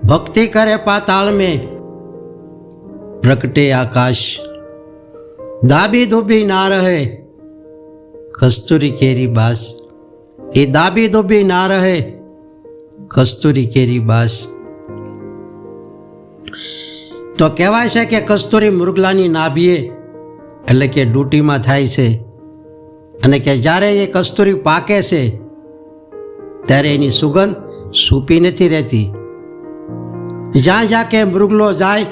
भक्ति करे पाताल में प्रकटे आकाश, दाबी दुबी ना रहे कस्तूरी केरी बास। ये दाबी दुबी ना रहे कस्तूरी केरी बास। तो कहेवाय छे के कस्तूरी मृगलानी नाभीए એટલે કે ડૂટીમાં થાય છે અને કે જ્યારે એ કસ્તુરી પાકે છે ત્યારે એની સુગંધ સૂપી નથી રહેતી। જ્યાં જ્યાં કે મૃગલો જાય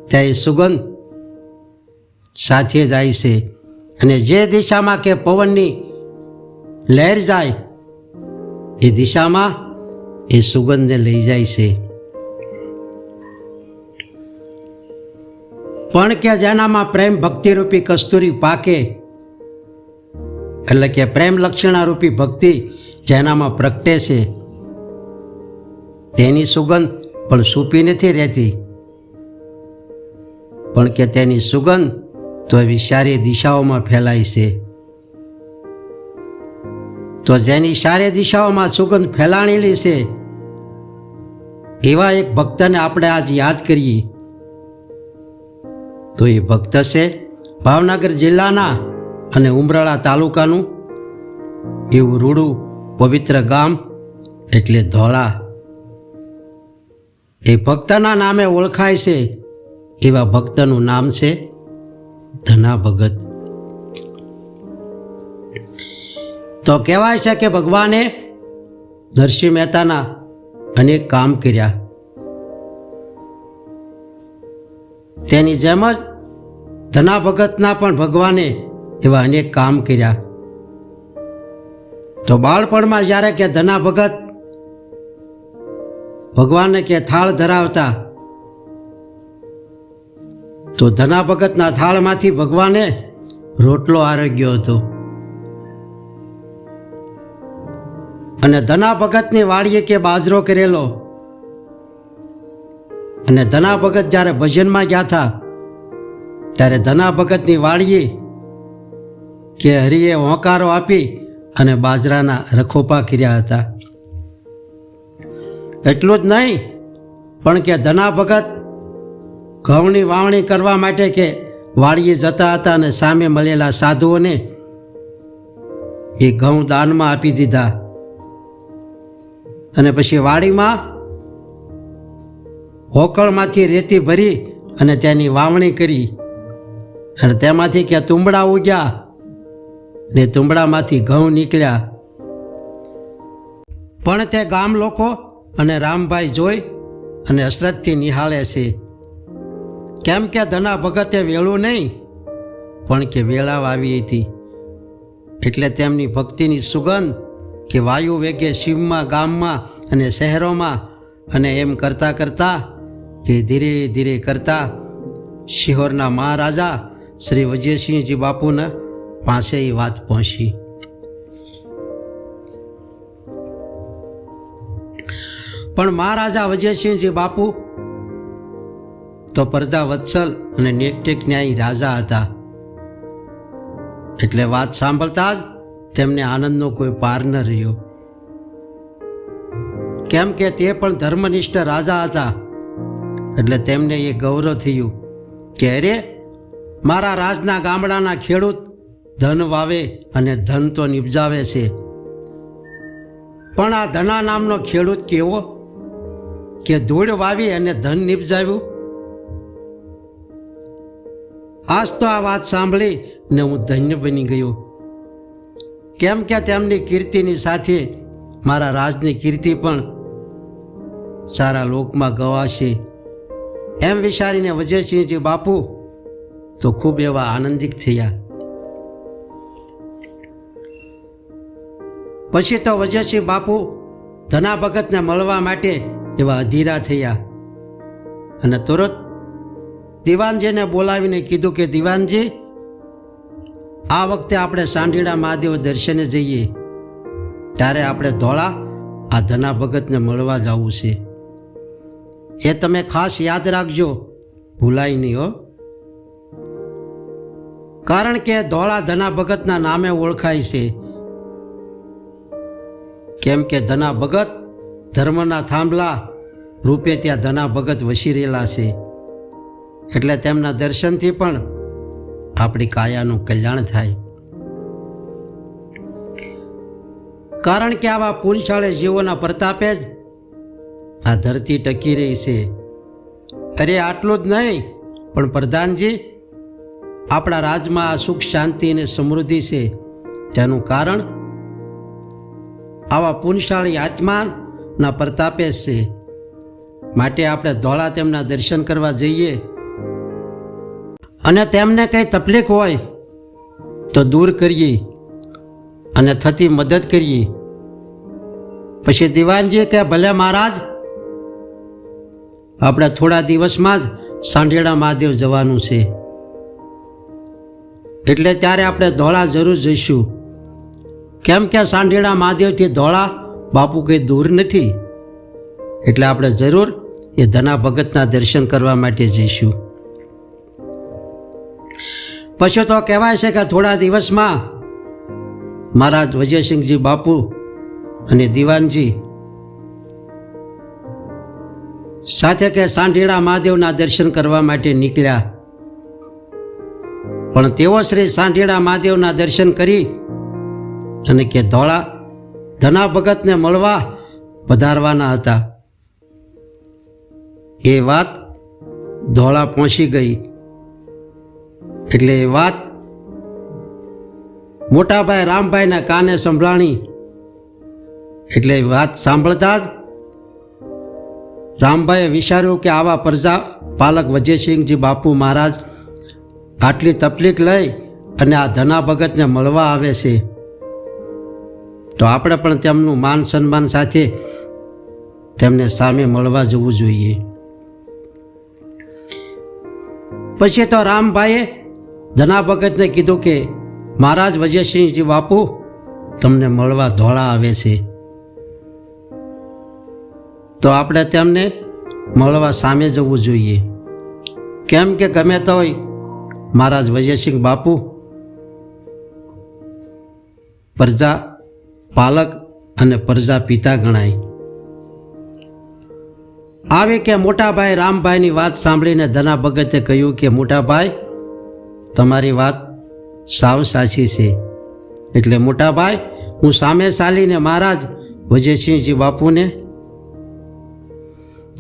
ત્યાં એ સુગંધ સાથે જાય છે અને જે દિશામાં કે પવનની લહેર જાય એ દિશામાં એ સુગંધને લઈ જાય છે। પણ કે જેનામાં પ્રેમ ભક્તિ રૂપી કસ્તુરી પાકે એટલે કે પ્રેમ લક્ષણા રૂપી ભક્તિ જેનામાં પ્રગટે છે તેની સુગંધ પણ સૂપી નથી રહેતી, પણ કે તેની સુગંધ તો એવી સારી દિશાઓમાં ફેલાય છે। તો જેની સારી દિશાઓમાં સુગંધ ફેલાણેલી છે એવા એક ભક્તને આપણે આજ યાદ કરીએ। તો એ ભક્ત છે ભાવનગર જિલ્લાના અને ઉમરાળા તાલુકાનું એવું રૂડું પવિત્ર ગામ એટલે ધોળા। એ ભક્તના નામે ઓળખાય છે એવા ભક્તનું નામ છે ધના ભગત। તો કહેવાય છે કે ભગવાને નરસિંહ મહેતાના અનેક કામ કર્યા, તેની જેમ જ ધના ભગતના પણ ભગવાને એવા અનેક કામ કર્યા। તો બાળપણમાં જ્યારે કે ધના ભગત ભગવાનને કે થાળ ધરાવતા તો ધના ભગતના થાળમાંથી ભગવાને રોટલો આરોગ્યો હતો અને ધના ભગતની વાડીએ કે બાજરો કરેલો અને ધના ભગત જ્યારે ભજનમાં ગયા હતા ત્યારે ધના ભગતની વાડીએ કે હરિએ હોંકારો આપી અને બાજરાના રખોપા કર્યા હતા। એટલું જ નહીં પણ કે ધના ભગત ઘઉંની વાવણી કરવા માટે કે વાડીએ જતા હતા અને સામે મળેલા સાધુઓને એ ઘઉં દાનમાં આપી દીધા અને પછી વાડીમાં હોકળમાંથી રેતી ભરી અને તેની વાવણી કરી અને તેમાંથી કે તુંબડા ઉગ્યા ને તુંબડામાંથી ઘઉં નીકળ્યા। પણ તે ગામ લોકો અને રામભાઈ જોઈ અને હસરતથી નિહાળે છે, કેમ કે ધના ભગતે વેળું નહીં પણ કે વેળા વાવી હતી એટલે તેમની ભક્તિની સુગંધ કે વાયુ વેગે શિવમાં ગામમાં અને શહેરોમાં અને એમ કરતાં કરતાં કે ધીરે ધીરે કરતાં શિહોરના મહારાજા શ્રી વિજયસિંહજી બાપુના પાસે એ વાત પહોંચી। પણ મહારાજા વિજયસિંહજી બાપુ તો પરદા વત્સલ અને નેકટેક ન્યાયી રાજા હતા એટલે વાત સાંભળતા જ તેમને આનંદનો કોઈ પાર ન રહ્યો, કેમ કે તે પણ ધર્મનિષ્ઠ રાજા હતા એટલે તેમને એ ગૌરવ થયું કે અરે મારા રાજના ગામડાના ખેડૂત ધન વાવે અને ધન તો નિપજાવે છે, પણ આ ધના નામનો ખેડૂત કેવો કે ધૂળ વાવી અને ધન નિપજાવ્યું। આજ તો આ વાત સાંભળી ને હું ધન્ય બની ગયો, કેમ કે તેમની કીર્તિની સાથે મારા રાજની કીર્તિ પણ સારા લોકમાં ગવાશે એમ વિચારીને વિજયસિંહજી બાપુ તો ખૂબ એવા આનંદિત થયા। પછી તો વિજયસિંહ બાપુ ધના ભગતને મળવા માટે એવા અધીરા થયા અને તુરંત દિવાનજીને બોલાવીને કીધું કે દિવાનજી આ વખતે આપણે સાંઢીડા મહાદેવ દર્શને જઈએ, ત્યારે આપણે ધોળા આ ધના ભગતને મળવા જવું છે, એ તમે ખાસ યાદ રાખજો, ભૂલાય નહીં હો। કારણ કે ધોળા ધના ભગતના નામે ઓળખાય છે, કેમ કે ધના ભગત ધર્મના થાંભલા રૂપે ત્યાં ધના ભગત વસી રહેલા છે, એટલે તેમના દર્શનથી પણ આપણી કાયાનું કલ્યાણ થાય. કારણ કે આવા પુણ્યશાળી જીવોના પ્રતાપે જ આ ધરતી ટકી રહી છે. અરે આટલું જ નહીં, પણ પ્રધાનજી, આપણા રાજમાં આ સુખ શાંતિ અને સમૃદ્ધિ છે, તેનું કારણ આવા પુણ્યશાળી આત્માના પ્રતાપે જ છે. માટે આપણે ધોળા તેમના દર્શન કરવા જઈએ અને તેમને કંઈ તકલીફ હોય તો દૂર કરીએ અને થતી મદદ કરીએ. પછી દિવાનજી કે ભલે મહારાજ, આપણે થોડા દિવસમાં જ સાંઢેડા મહાદેવ જવાનું છે, એટલે ત્યારે આપણે ધોળા જરૂર જઈશું. કેમ કે સાંઢેડા મહાદેવથી ધોળા બાપુ કંઈ દૂર નથી, એટલે આપણે જરૂર એ ધના ભગતના દર્શન કરવા માટે જઈશું. પછી તો કહેવાય છે કે થોડા દિવસમાં મહારાજ વિજયસિંહજી બાપુ અને દિવાનજી સાથે કે સાંઢેડા મહાદેવના દર્શન કરવા માટે નીકળ્યા. પણ તેઓ શ્રી સાંઢેડા મહાદેવના દર્શન કરી અને કે ધોળા ધના ભગતને મળવા પધારવાના હતા. એ વાત ધોળા પહોંચી ગઈ, એટલે એ વાત મોટાભાઈ રામભાઈના કાને સંભળાણી. એટલે એ વાત સાંભળતા જ રામભાઈએ વિચાર્યું કે આવા પ્રજા પાલક વિજયસિંહજી બાપુ મહારાજ આટલી તકલીફ લઈ અને આ ધના ભગતને મળવા આવે છે, તો આપણે પણ તેમનું માન સન્માન સાથે તેમને સામે મળવા જવું જોઈએ. પછી તો રામભાઈએ ધના ભગતને કીધું કે મહારાજ વિજયસિંહજી બાપુ તમને મળવા ધોળા આવે છે, તો આપણે તેમને મળવા સામે જવું જોઈએ. કેમ કે ગમે તો હોય મહારાજ વિજયસિંહ બાપુ પ્રજા પાલક અને પ્રજા પિતા ગણાય. આવે કે મોટાભાઈ રામભાઈની વાત સાંભળીને ધના ભગતે કહ્યું કે મોટાભાઈ, તમારી વાત સાવ સાચી છે. એટલે મોટાભાઈ, હું સામે ચાલીને મહારાજ વિજયસિંહજી બાપુને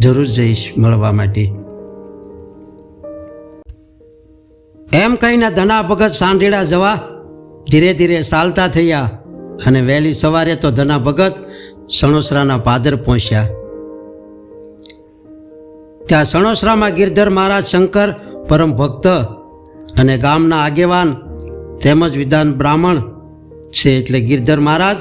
જરૂર જઈશ મળવા માટે. એમ કહીને ધના ભગત સાંઢેડા જવા ધીરે ધીરે ચાલતા થયા અને વહેલી સવારે તો ધના ભગત સણોસરાના પાદર પહોંચ્યા. ત્યાં સણોસરામાં ગિરધર મહારાજ શંકર પરમ ભક્ત અને ગામના આગેવાન તેમજ વિદ્વાન બ્રાહ્મણ છે, એટલે ગિરધર મહારાજ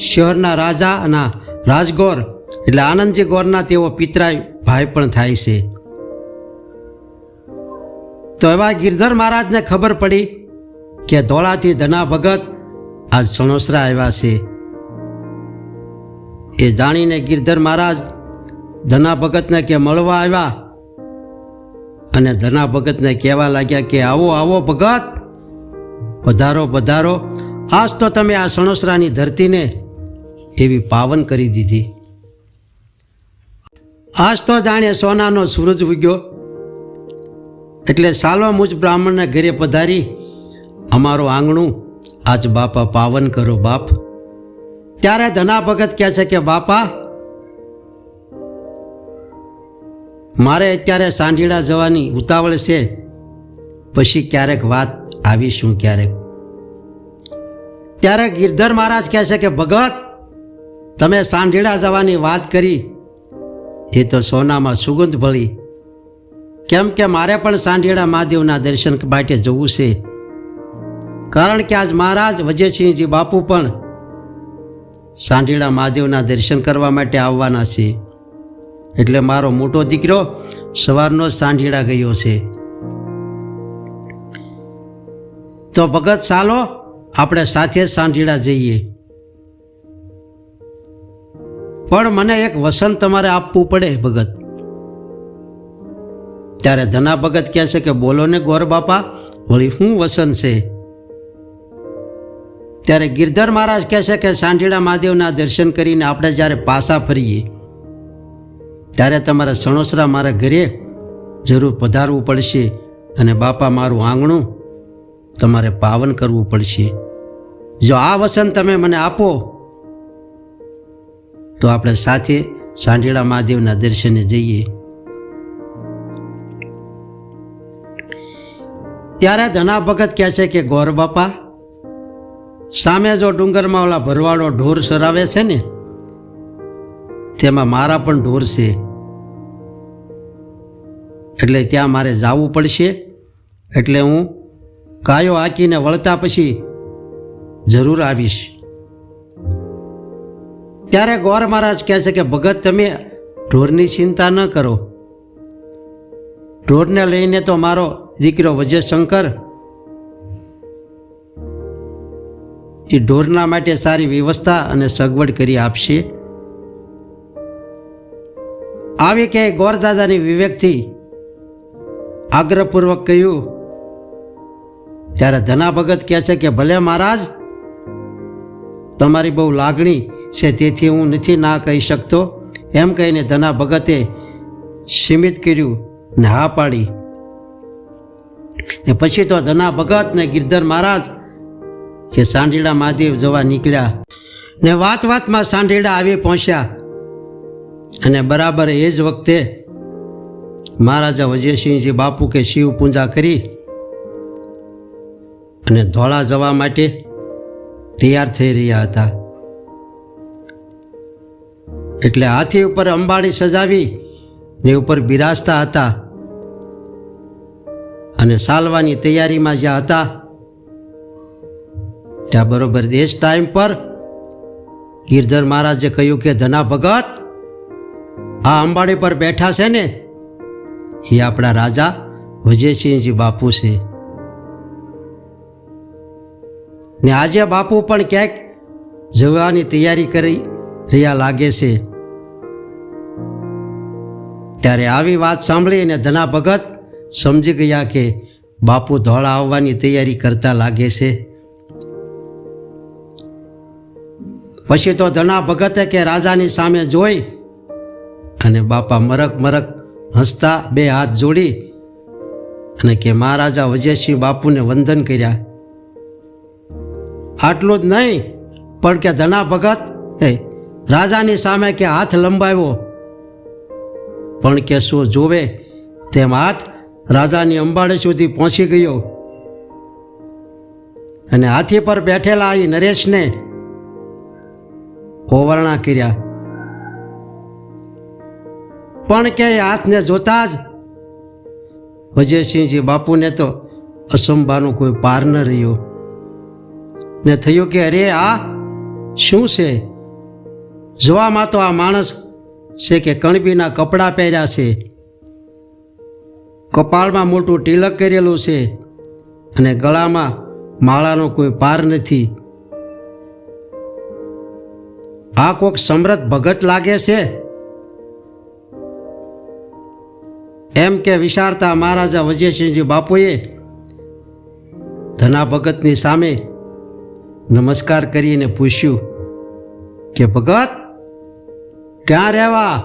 શહેરના રાજા અને રાજગોર એટલે આનંદજી ગોરના તેઓ પિતરાય ભાઈ પણ થાય છે. તો એવા ગિરધર મહારાજને ખબર પડી કે ધોળાથી ધના ભગત આજ સણોસરા આવ્યા છે. એ જાણીને ગિરધર મહારાજ ધના ભગતને કે મળવા આવ્યા અને ધના ભગતને કહેવા લાગ્યા કે આવો આવો ભગત, પધારો પધારો. આજ તો તમે આ સણોસરાની ધરતીને એવી પાવન કરી દીધી. આજ તો જાણે સોનાનો સૂરજ ઉગ્યો, એટલે સાલો મુજ બ્રાહ્મણના ઘરે પધારી અમારું આંગણું આજ બાપા પાવન કરો બાપ. ત્યારે ધના ભગત કહે છે કે બાપા, મારે અત્યારે સાંઢેડા જવાની ઉતાવળ છે, પછી ક્યારેક વાત આવીશું ક્યારેક. ત્યારે ગિરધર મહારાજ કહે છે કે ભગત, તમે સાંઢેડા જવાની વાત કરી એ તો સોનામાં સુગંધ ભળી. કેમ કે મારે પણ સાંઢેડા મહાદેવના દર્શન માટે જવું છે, કારણ કે આજ મહારાજ વિજયસિંહજી બાપુ પણ સાંઢેડા મહાદેવના દર્શન કરવા માટે આવવાના છે. એટલે મારો મોટો દીકરો સવારનો સાંઢેડા ગયો છે. તો ભગત ચાલો આપણે સાથે સાંઢેડા જઈએ, પણ મને એક વસન તમારે આપવું પડે ભગત. ત્યારે ધના ભગત કહે છે કે બોલો ને ગોર બાપા, વળી શું વસન છે? ત્યારે ગિરધર મહારાજ કહે છે કે સાંઢેડા મહાદેવના દર્શન કરીને આપણે જ્યારે પાછા ફરીએ ત્યારે તમારે સણોસરા મારા ઘરે જરૂર પધારવું પડશે અને બાપા મારું આંગણું તમારે પાવન કરવું પડશે. જો આ વસન તમે મને આપો તો આપણે સાથે સાંઢીડા મહાદેવના દર્શને જઈએ. ત્યારે ધના ભગત કહે છે કે ગોર બાપા, સામે જો ડુંગરમાં ઓલા ભરવાડો ઢોર સરાવે છે ને, તેમાં મારા પણ ઢોર છે, એટલે ત્યાં મારે જવું પડશે. એટલે હું ગાયો હાંકીને વળતા પછી જરૂર આવીશ. ત્યારે ગોર મહારાજ કહે છે કે ભગત, તમે ઢોરની ચિંતા ન કરો. ઢોરને લઈને તો મારો દીકરો વિજયશંકર એ ઢોરના માટે સારી વ્યવસ્થા અને સગવડ કરી આપશે. આવી કે ગોરદાદાની વિવેકથી આગ્રહપૂર્વક કહ્યું. ત્યારે ધના ભગત કહે છે કે ભલે મહારાજ, તમારી બહુ લાગણી છે તેથી હું નથી ના કહી શકતો. એમ કહીને ધના ભગતે સીમિત કર્યું ને હા પાડી. ને પછી તો ધના ભગત ને ગિરધર મહારાજ કે સાંઢીડા મહાદેવ જવા નીકળ્યા. ને વાતમાં સાંઢીડા આવી પહોંચ્યા. અને બરાબર એ જ વખતે મહારાજા વિજયસિંહજી બાપુ કે શિવ પૂજા કરી અને ધોળા જવા માટે તૈયાર થઈ રહ્યા હતા. એટલે હાથી ઉપર અંબાડી સજાવી ને ઉપર બિરાજતા હતા. અને સાલવાની તૈયારીમાં જ્યાં હતા ત્યાં બરોબર એ જ ટાઈમ પર ગિરધર મહારાજે કહ્યું કે ધના ભગત, આ અંબાડી પર બેઠા છે ને એ આપણા રાજા વિજયસિંહજી બાપુ છે. ને આજે બાપુ પણ ક્યાંક જવાની તૈયારી કરી રહ્યા લાગે છે. ત્યારે આવી વાત સાંભળીને ધના ભગત સમજી ગયા કે બાપુ ધોળા આવવાની તૈયારી કરતા લાગે છે. પછી તો ધના ભગતે કે રાજાની સામે જોઈ અને બાપા મરક હસતા બે હાથ જોડી અને કે મહારાજા વિજયસિંહ બાપુને વંદન કર્યા. આટલું જ નહીં, પણ કે ધના ભગત રાજાની સામે કે હાથ લંબાવ્યો, પણ કે શું જોવે તેમ હાથ રાજાની અંબાડી સુધી પહોંચી ગયો. અને હાથી પર બેઠેલા એ નરેશને ઓવરણા કર્યા. પણ કે હાથને જોતા જ વિજયસિંહજી બાપુને તો અસંભાનું કોઈ પાર ન રહ્યું. ને થયું કે અરે આ શું છે? જોવામાં તો આ માણસ છે કે કણબીના કપડાં પહેર્યા છે, કપાળમાં મોટું તિલક કરેલું છે અને ગળામાં માળાનો કોઈ પાર નથી. આ કોક સમૃદ્ધ ભગત લાગે છે. એમ કે વિચારતા મહારાજા વિજયસિંહજી બાપુએ ધના ભગતની સામે નમસ્કાર કરીને પૂછ્યું કે ભગત, ક્યાં રહેવા?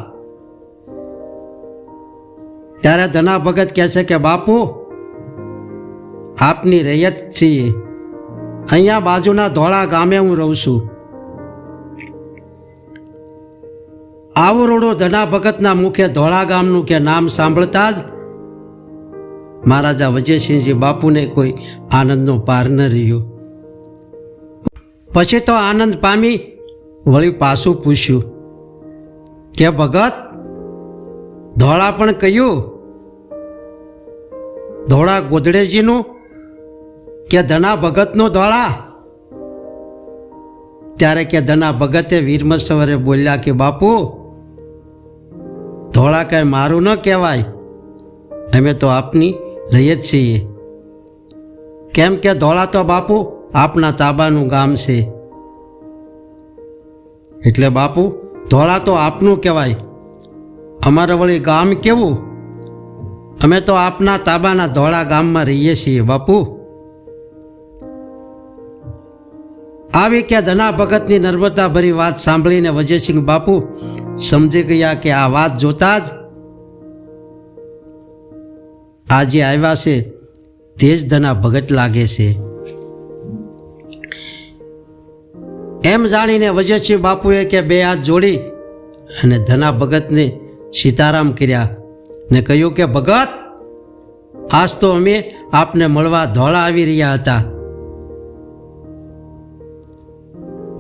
ત્યારે ધના ભગત કહે છે કે બાપુ, આપની રૈયત છીએ. અહીંયા બાજુના ધોળા ગામે હું રહું છું. આવરોડો ધના ભગતના મુખે ધોળા ગામનું કે નામ સાંભળતા જ મહારાજા વિજયસિંહજી બાપુને કોઈ આનંદનો પાર ન રહ્યો. પછી તો આનંદ પામી વળી પાછું પૂછ્યું કે ભગત, ધોળા પણ કયું? ધોળા ગોદડેજીનું કે ધના ભગતનું ધોળા? ત્યારે કે ધના ભગતે વીરમસવરે બોલ્યા કે બાપુ, ધોળા કાંઈ મારું ન કહેવાય, અમે તો આપની રૈયત છીએ. કેમ કે ધોળા તો બાપુ આપના તાબાનું ગામ છે. એટલે બાપુ, ધોળા તો આપનું કહેવાય, અમારે વળી ગામ કેવું? અમે તો આપના તાબાના ધોળા ગામમાં રહીએ છીએ બાપુ. આવી કે ધના ભગતની નર્મદા ભરી વાત સાંભળીને વજયસિંહ બાપુ સમજી ગયા કે આ વાત જોતા જ આજે આવ્યા છે તે જ ધના ભગત લાગે છે. એમ જાણીને વજયસિંહ બાપુએ કે બે હાથ જોડી અને ધના ભગતને સીતારામ કર્યા ને કહ્યું કે ભગત, આજ તો અમે આપને મળવા ધોળા આવી રહ્યા હતા,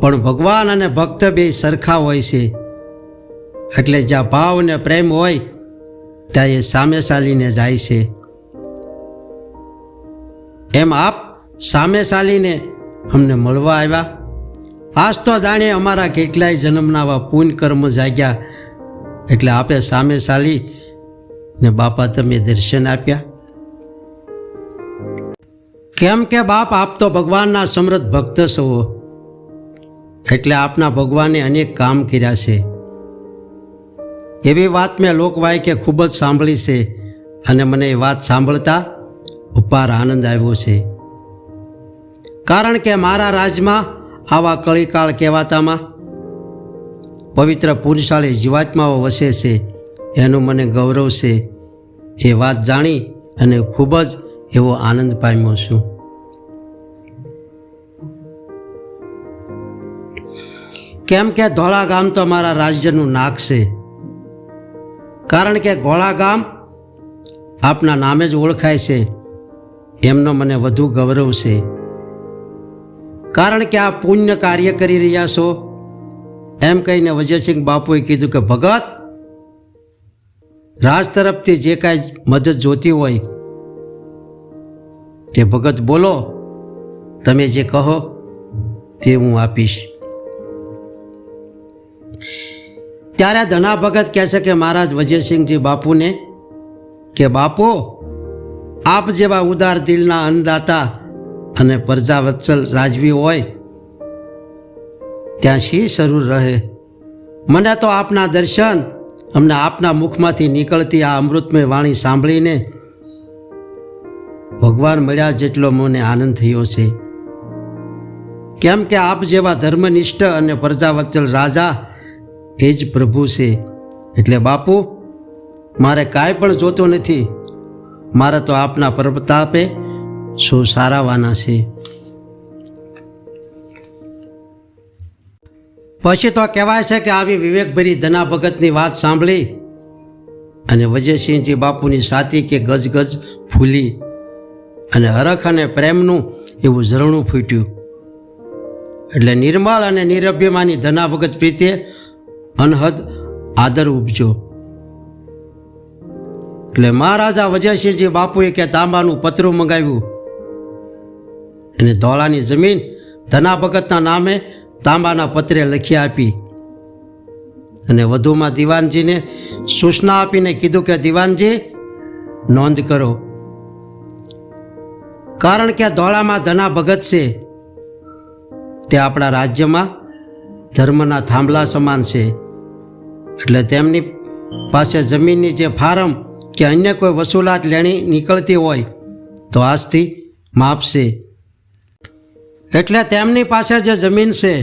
પણ ભગવાન અને ભક્ત બે સરખા હોય છે, એટલે જ્યાં ભાવ ને પ્રેમ હોય ત્યાં એ સામે ચાલીને જાય છે. એમ આપ સામે ચાલીને અમને મળવા આવ્યા. આજ તો જાણે અમારા કેટલાય જન્મના આવા પુણ્ય કર્મ જાગ્યા, એટલે આપે સામે ચાલી ને બાપા તમે દર્શન આપ્યા. કેમ કે બાપ, આપ તો ભગવાનના સમૃદ્ધ ભક્ત છો, એટલે આપના ભગવાને અનેક કામ કર્યા છે. એવી વાત મેં લોકવાયકે ખૂબ જ સાંભળી છે અને મને એ વાત સાંભળતા અપાર આનંદ આવ્યો છે. કારણ કે મારા રાજમાં આવા કળીકાળ કહેવાતામાં પવિત્ર પુરુષાળી જીવાત્માઓ વસે છે, એનું મને ગૌરવ છે. એ વાત જાણી અને ખૂબ જ એવો આનંદ પામ્યો છું. કેમ કે ધોળા ગામ તો મારા રાજ્યનું નાક છે. કારણ કે ઘોળા ગામ આપના નામે જ ઓળખાય છે, એમનો મને વધુ ગૌરવ છે. કારણ કે આ પુણ્ય કાર્ય કરી રહ્યા છો, એમ કહીને વજયસિંહ બાપુએ કીધું કે ભગત, રાજ તરફથી જે કાંઈ મદદ જોતી હોય તે ભગત બોલો, તમે જે કહો તે હું આપીશ. ત્યારે ધના ભગત કહે છે કે મહારાજ વજયસિંહજી બાપુને કે બાપુ, આપ જેવા ઉદાર દિલના અન્નદાતા અને પ્રજાવત્સલ રાજવી હોય ત્યાં શી જરૂર રહે. મને તો આપના દર્શન, અમને આપના મુખમાંથી નીકળતી આ અમૃતમય વાણી સાંભળીને ભગવાન મળ્યા જેટલો મને આનંદ થયો છે. કેમ કે આપ જેવા ધર્મનિષ્ઠ અને પ્રજાવત્સલ રાજા એ જ પ્રભુ છે. એટલે બાપુ, મારે કાંઈ પણ જોતું નથી, મારે તો આપના પ્રતાપે શું સારાવાના છે. પછી તો કહેવાય છે કે આવી વિવેકભરી ધના ભગતની વાત સાંભળી અને વજયસિંહજી બાપુની છાતી કે ગજગજ ફૂલી અને હરખ અને પ્રેમનું એવું ઝરણું ફૂટ્યું. એટલે નિર્મળ અને નિરભ્યમાની ધના ભગત પ્રત્યે અનહદ આદર ઉપજો. એટલે મહારાજા વજયસિંહજી બાપુએ કે તાંબાનું પતરું મંગાવ્યું અને ધોળાની જમીન ધના ભગતના નામે તાંબાના પત્રે લખી આપી અને વધુમાં દિવાનજીને સૂચના આપીને કીધું કે દિવાનજી, નોંધ કરો. કારણ કે ધોળામાં ધના ભગત છે તે આપણા રાજ્યમાં ધર્મના થાંભલા સમાન છે. એટલે તેમની પાસે જમીનની જે ફારમ કે અન્ય કોઈ વસૂલાત લેણી નીકળતી હોય તો આજથી માપશે. એટલે તેમની પાસે જે જમીન છે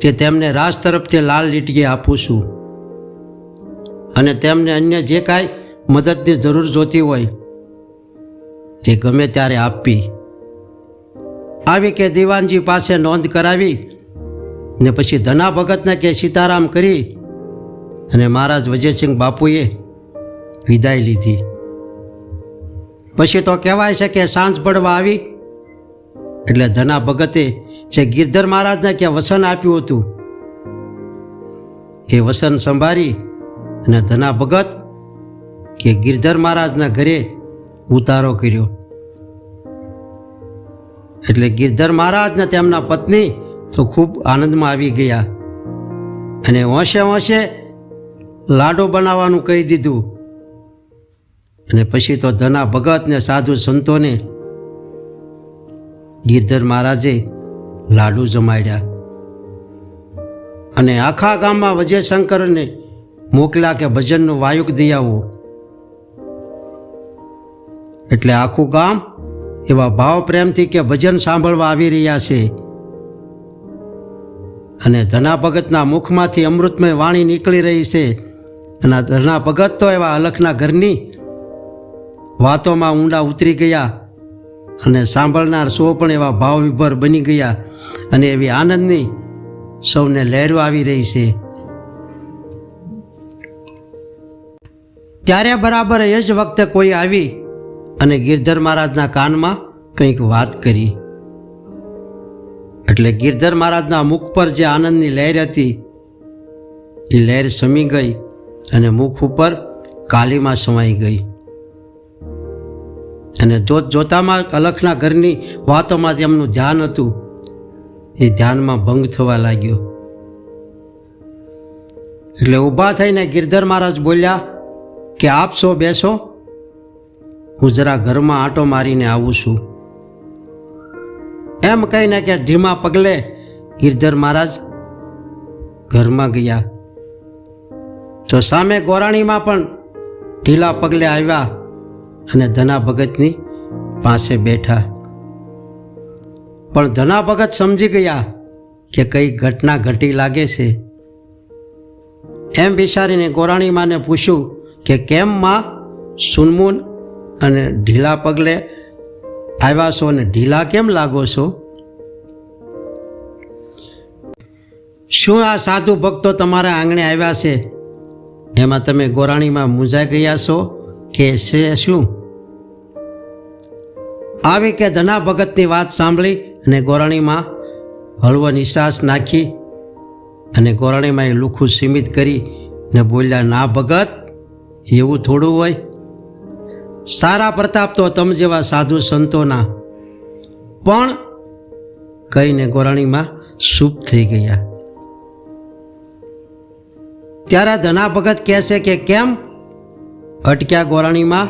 તે તેમને રાજ તરફથી લાલ લીટીએ આપું છું અને તેમને અન્ય જે કાંઈ મદદની જરૂર જોતી હોય તે ગમે ત્યારે આપવી. આવી કે દિવાનજી પાસે નોંધ કરાવી ને પછી ધના ભગતને કે સીતારામ કરી અને મહારાજ વજયસિંહ બાપુએ વિદાય લીધી. પછી તો કહેવાય છે કે સાંજ પડવા આવી એટલે ધના ભગતે જે ગિરધર મહારાજને કે વસન આપ્યું હતું એ વસન સંભાળી અને ધના ભગત કે ગિરધર મહારાજના ઘરે ઉતારો કર્યો. એટલે ગિરધર મહારાજને તેમના પત્ની તો ખૂબ આનંદમાં આવી ગયા અને હોંશે હોંશે લાડુ બનાવવાનું કહી દીધું. અને પછી તો ધના ભગત ને સાધુ સંતોને ગિરધર મહારાજે લાડુ જમાડ્યા અને આખા ગામમાં વજયશંકરને મોકલ્યા કે ભજનનું વાયુક દઈ આવો. એટલે આખું ગામ એવા ભાવ પ્રેમથી કે ભજન સાંભળવા આવી રહ્યા છે અને ધના ભગતના મુખમાંથી અમૃતમય વાણી નીકળી રહી છે. અને ધના ભગત તો એવા અલખના ઘરની વાતોમાં ઊંડા ઉતરી ગયા અને સાંભળનાર સૌ પણ એવા ભાવવિભોર બની ગયા અને એવી આનંદની સૌને લહેરો આવી રહી છે. ત્યારે બરાબર એ જ વખતે કોઈ આવી અને ગિરધર મહારાજના કાનમાં કંઈક વાત કરી. એટલે ગિરધર મહારાજના મુખ પર જે આનંદની લહેર હતી એ લહેર શમી ગઈ અને મુખ ઉપર કાલીમાં સમાઈ ગઈ. અને જોત જોતામાં અલખના ઘરની વાતોમાં જેમનું ધ્યાન હતું એ ધ્યાનમાં ભંગ થવા લાગ્યો. એટલે ઊભા થઈને ગિરધર મહારાજ બોલ્યા કે આપ સૌ બેસો, હું જરા ઘરમાં આંટો મારીને આવું છું. એમ કહીને કે ધીમા પગલે ગિરધર મહારાજ ઘરમાં ગયા. તો સામે ગોરાણીમાં પણ ઢીલા પગલે આવ્યા અને ધના ભગતની પાસે બેઠા. પણ ધના ભગત સમજી ગયા કે કઈ ઘટના ઘટી લાગે છે. એમ વિચારીને ગોરાણી માને પૂછ્યું કે કેમ માં સુનમુન અને ઢીલા પગલે આવ્યા છો અને ઢીલા કેમ લાગો છો? શું આ સાધુ ભક્તો તમારા આંગણે આવ્યા છે એમાં તમે ગોરાણીમાં મૂંઝાઈ ગયા છો કે છે શું? આવી કે ધના ભગતની વાત સાંભળી અને ગોરાણીમાં હળવો નિશ્વાસ નાખી અને ગોરાણીમાં એ લુખું સીમિત કરી ને બોલ્યા, ના ભગત, એવું થોડું હોય. સારા પ્રતાપ તો તમ જેવા સાધુ સંતોના. પણ કહીને ગોરાણીમાં ચૂપ થઈ ગયા. ત્યારે ધના ભગત કહે છે કે કેમ અટક્યા ગોરાણીમાં?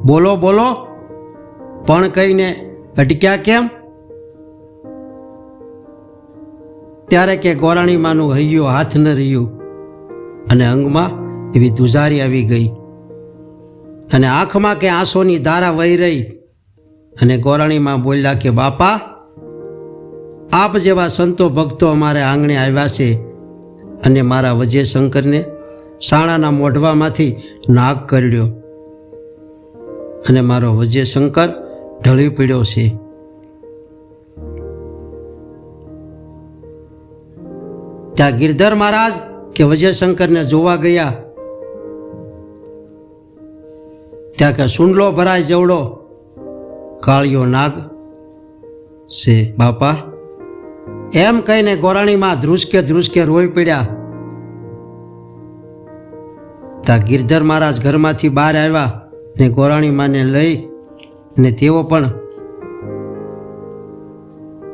બોલો બોલો, પણ કહીને અટક્યા કેમ? ત્યારે કે ગોરાણીમાંનું હૈયું હાથ ન રહ્યું અને અંગમાં એવી ધુજારી આવી ગઈ અને આંખમાં કે આંસોની ધારા વહી રહી. અને ગોરાણીમાં બોલ્યા કે બાપા, આપ જેવા સંતો ભક્તો અમારે આંગણે આવ્યા છે અને મારા વજય શંકરને સાણાના મોઢવામાંથી નાગ કરડ્યો અને મારો વજય શંકર ઢળી પીડ્યો છે. ત્યાં ગિરધર મહારાજ કે વજય શંકરને જોવા ગયા. ત્યાં કે સુંડલો ભરાય જેવડો કાળિયો નાગ છે બાપા. એમ કહીને ગોરાણીમાં ધ્રુસકે ધ્રુસકે રોઈ પડ્યા. ત્યાં ગિરધર મહારાજ ઘરમાંથી બહાર આવ્યા ને ગોરાણીમાને લઈ ને તેઓ પણ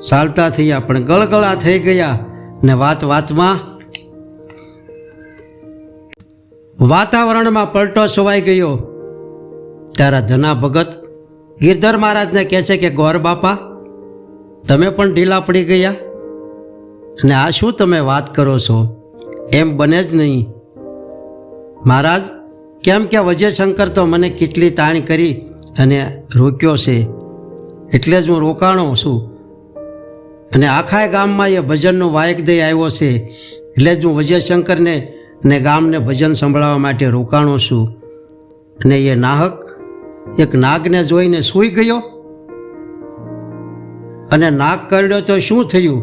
ચાલતા થયા, પણ ગળગળા થઈ ગયા ને વાત વાતમાં વાતાવરણમાં પલટો છવાઈ ગયો. ત્યારે ધના ભગત ગિરધર મહારાજને કહે છે કે ગોર બાપા, તમે પણ ઢીલા પડી ગયા અને આ શું તમે વાત કરો છો? એમ બને જ નહીં મહારાજ. કેમ કે વજય શંકર તો મને કેટલી તાણ કરી અને રોક્યો છે, એટલે જ હું રોકાણો છું. અને આખા ગામમાં એ ભજનનો વાયક દઈ આવ્યો છે, એટલે જ હું વજય શંકરને ને ગામને ભજન સંભળાવવા માટે રોકાણો છું. અને એ નાહક એક નાગને જોઈને સૂઈ ગયો અને નાગ કરડ્યો તો શું થયું?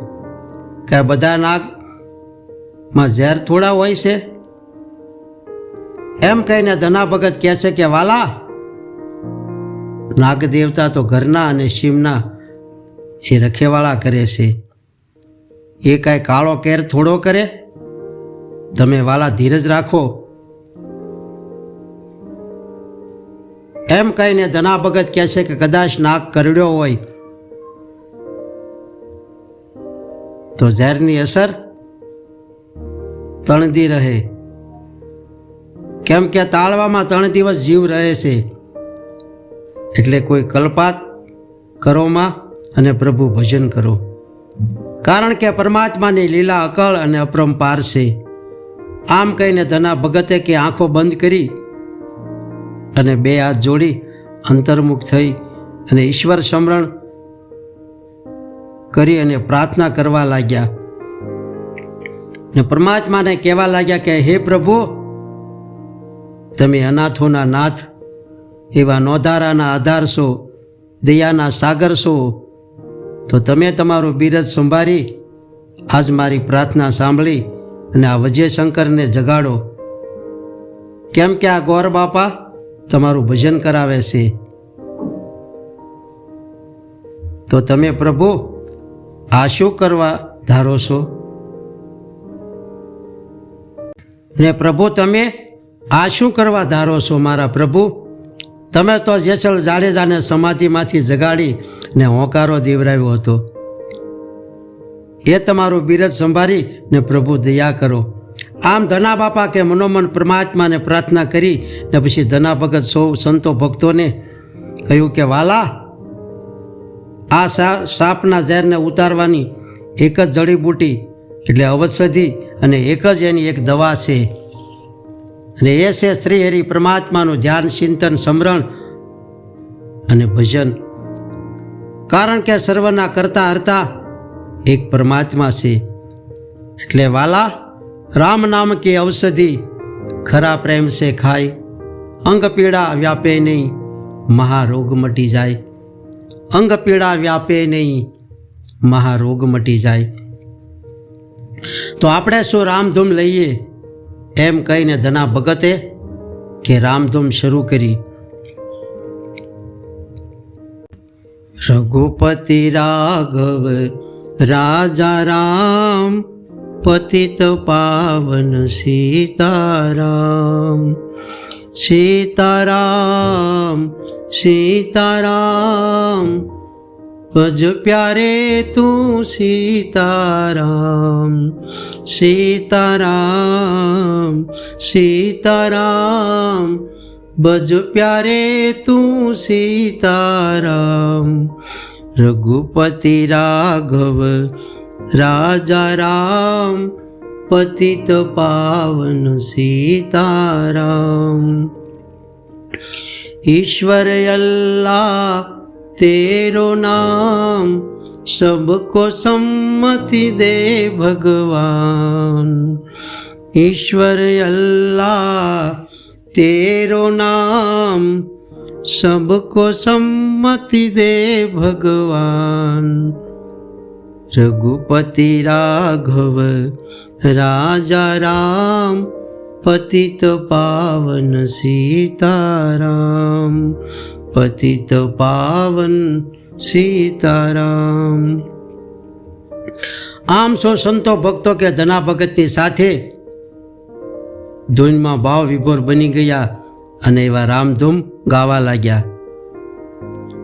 કે બધા નાગમાં ઝેર થોડા હોય છે? એમ કહીને ધના ભગત કહે છે કે વાલા, નાગ દેવતા તો ઘરના અને સીમના એ રખેવાળા કરે છે, એ કાંઈ કાળો કેર થોડો કરે. તમે વાલા ધીરજ રાખો. એમ કહીને ધના ભગત કહે છે કે કદાચ નાગ કરડ્યો હોય તો ઝેરની અસર તણદી રહે. કેમ કે તાળવામાં 3 દિવસ જીવ રહે છે. એટલે કોઈ કલ્પાત કરોમાં અને પ્રભુ ભજન કરો, કારણ કે પરમાત્માની લીલા અકળ અને અપરંપાર છે. આમ કહીને ધના ભગતે કે આંખો બંધ કરી અને 2 હાથ જોડી અંતર્મુખ થઈ અને ઈશ્વર સ્મરણ કરી અને પ્રાર્થના કરવા લાગ્યા. ને પરમાત્માને કહેવા લાગ્યા કે હે પ્રભુ, તમે અનાથોના નાથ, એવા નોધારાના આધાર છો, દયાના સાગર છો, તો તમે તમારું બિરદ સંભાળી આજ મારી પ્રાર્થના સાંભળી અને આ વિજયશંકરને જગાડો, કેમ કે આ ગોર બાપા તમારું ભજન કરાવે છે. તો તમે પ્રભુ આ શું કરવા ધારો છો? ને પ્રભુ તમે આ શું કરવા ધારો છો મારા પ્રભુ? તમે તો જેસલ જાડેજાને સમાધિમાંથી જગાડી ને હોંકારો દેવરાવ્યો હતો. એ તમારું બિરદ સંભાળી ને પ્રભુ દયા કરો. આમ ધના બાપા કે મનોમન પરમાત્માને પ્રાર્થના કરી ને પછી ધના ભગત સૌ સંતો ભક્તોને કહ્યું કે વાલા, આ સાપના ઝેરને ઉતારવાની એક જ જડીબૂટી એટલે અવષધિ અને એક જ એની એક દવા છે, અને એ છે શ્રી હરિ પરમાત્માનું ધ્યાન, ચિંતન, સ્મરણ અને ભજન. કારણ કે સર્વના કરતા હરતા એક પરમાત્મા છે. એટલે વાલા, રામ નામ की औषधि खरा प्रेम से खाए, अंग पीड़ा व्यापे नहीं महारोग मटी जाए. अंग पीड़ा व्यापे નહીં મહારોગ મટી જાય. તો આપણે શું રામધૂમ લઈએ એમ કહીને ધના ભગતે કે રામધૂમ શરૂ કરી. રઘુપતિ રાઘવ રાજા રામ, પતિત પાવન સીતારામ. સીતારામ સીતારામ ભજ પ્યારે તું સીતારામ. સીતારામ સીતારામ ભજ પ્યારે તું સીતારામ. રઘુપતિ રાઘવ રાજા રામ, પતિત પાવન सीताराम. ईश्वर अल्लाह तेरो नाम, सबको सम्मति दे भगवान. ईश्वर अल्लाह तेरो नाम, सबको सम्मति दे भगवान. रघुपति राघव राजा राम, पतित पावन सीताराम. पतित पावन सीताराम. આમ સો સંતો ભક્તો કે ધના ભગતની સાથે ધૂનમાં ભાવ વિભોર બની ગયા અને એવા રામધૂમ ગાવા લાગ્યા.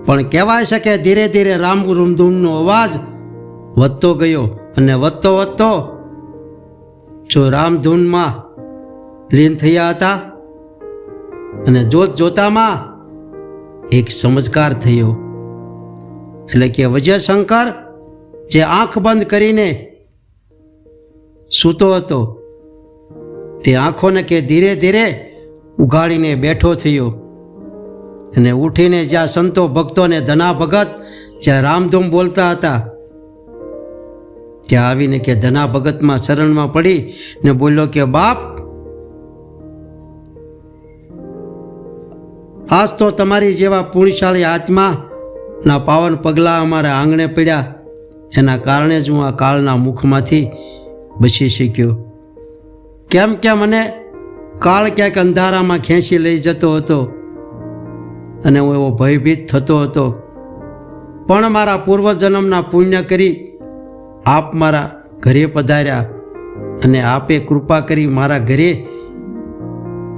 પણ કહેવાય છે કે ધીરે ધીરે રામધૂમનો અવાજ વધતો ગયો અને વધતો વધતો જો રામધૂનમાં લીન થયા હતા. અને જોત જોતામાં એક ચમત્કાર થયો. એટલે કે વિજયશંકર જે આંખ બંધ કરીને સૂતો હતો તે આંખોને કે ધીરે ધીરે ઉઘાડીને બેઠો થયો અને ઉઠીને જ્યાં સંતો ભક્તોને ધના ભગત જ્યાં રામધૂમ બોલતા હતા ત્યાં આવીને કે ધના ભગતમાં શરણમાં પડી ને બોલ્યો કે બાપ, આજ તો તમારી જેવા પુણ્યશાળી આત્માના પાવન પગલાં અમારા આંગણે પડ્યા, એના કારણે જ હું આ કાળના મુખમાંથી બચી શક્યો. કેમ કે મને કાળ ક્યાંક અંધારામાં ખેંચી લઈ જતો હતો અને હું એવો ભયભીત થતો હતો. પણ મારા પૂર્વજન્મના પુણ્ય કરી આપ મારા ઘરે પધાર્યા અને આપે કૃપા કરી મારા ઘરે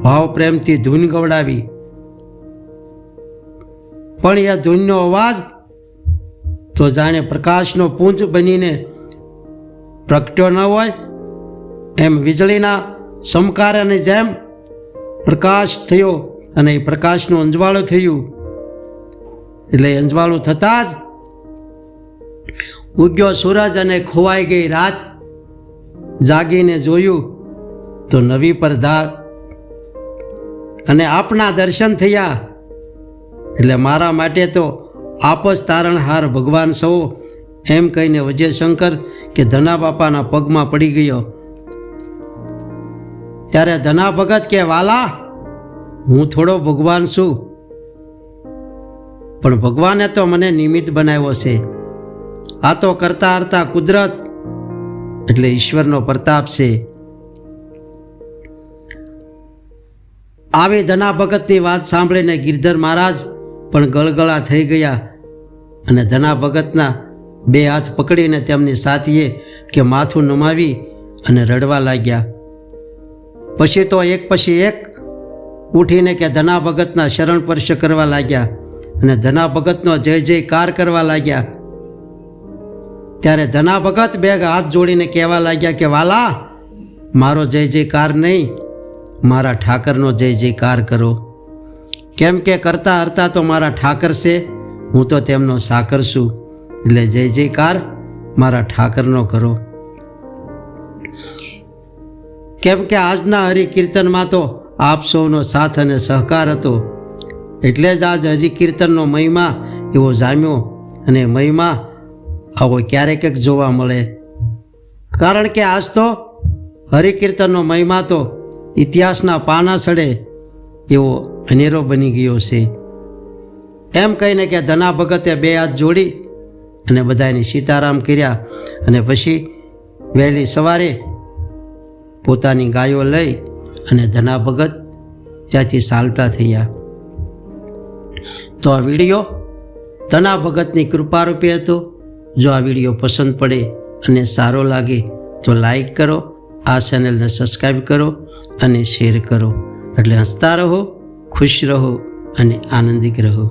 ભાવ પ્રેમથી ધૂન ગવડાવી. પણ એ ધૂનનો અવાજ તો જાણે પ્રકાશનો પુંજ બનીને પ્રગટ્યો ન હોય એમ વીજળીના ચમકારાની જેમ પ્રકાશ થયો અને એ પ્રકાશનું અંજવાળું થયું. એટલે અંજવાળું થતાં જ ઉગ્યો સૂરજ અને ખોવાઈ ગઈ રાત. જાગીને જોયું તો નવી પરધા અને આપના દર્શન થયા. એટલે મારા માટે તો આપ જ તારણહાર ભગવાન સૌ એમ કહીને વિજયશંકર કે ધના બાપાના પગમાં પડી ગયો ત્યારે ધના ભગત કે વાલા, હું થોડો ભગવાન છું, પણ ભગવાને તો મને નિમિત્ત બનાવ્યો છે. આ તો કરતા હરતા કુદરત એટલે ઈશ્વરનો પ્રતાપ છે. આવી ધના ભગતની વાત સાંભળીને ગિરધર મહારાજ પણ ગળગળા થઈ ગયા અને ધના ભગતના બે હાથ પકડીને તેમની સાથીએ કે માથું નમાવી અને રડવા લાગ્યા. પછી તો એક પછી એક ઉઠીને કે ધના ભગતના શરણ સ્પર્શ કરવા લાગ્યા અને ધના ભગતનો જય જયકાર કરવા લાગ્યા. ત્યારે ધના ભગત બે હાથ જોડીને કહેવા લાગ્યા કે વાલા, મારો જય જયકાર નહીં, મારા ઠાકરનો જય જયકાર કરો. કેમ કે કરતા હરતા તો મારા ઠાકર છે, હું તો તેમનો સાકર છું, એટલે જય જયકાર મારા ઠાકરનો કરો. કેમ કે આજના હરિકીર્તનમાં તો આપ સૌનો સાથ અને સહકાર હતો, એટલે જ આજ હરિકીર્તનનો મહિમા એવો જામ્યો અને મહિમા આવો ક્યારેક જ જોવા મળે. કારણ કે આજ તો હરિકીર્તનનો મહિમા તો ઇતિહાસના પાના સડે એવો અનેરો બની ગયો છે. એમ કહીને કે ધના ભગતે બે હાથ જોડી અને બધાની સીતારામ કર્યા અને પછી વહેલી સવારે પોતાની ગાયો લઈ અને ધના ભગત ત્યાંથી ચાલતા થયા. તો આ વિડીયો ધના ભગતની કૃપારૂપે હતો. જો આ વિડીયો પસંદ પડે અને સારો લાગે તો લાઈક કરો, આ ચેનલને સબસ્ક્રાઈબ કરો અને શેર કરો. એટલે હસતા રહો, ખુશ રહો અને આનંદિત રહો.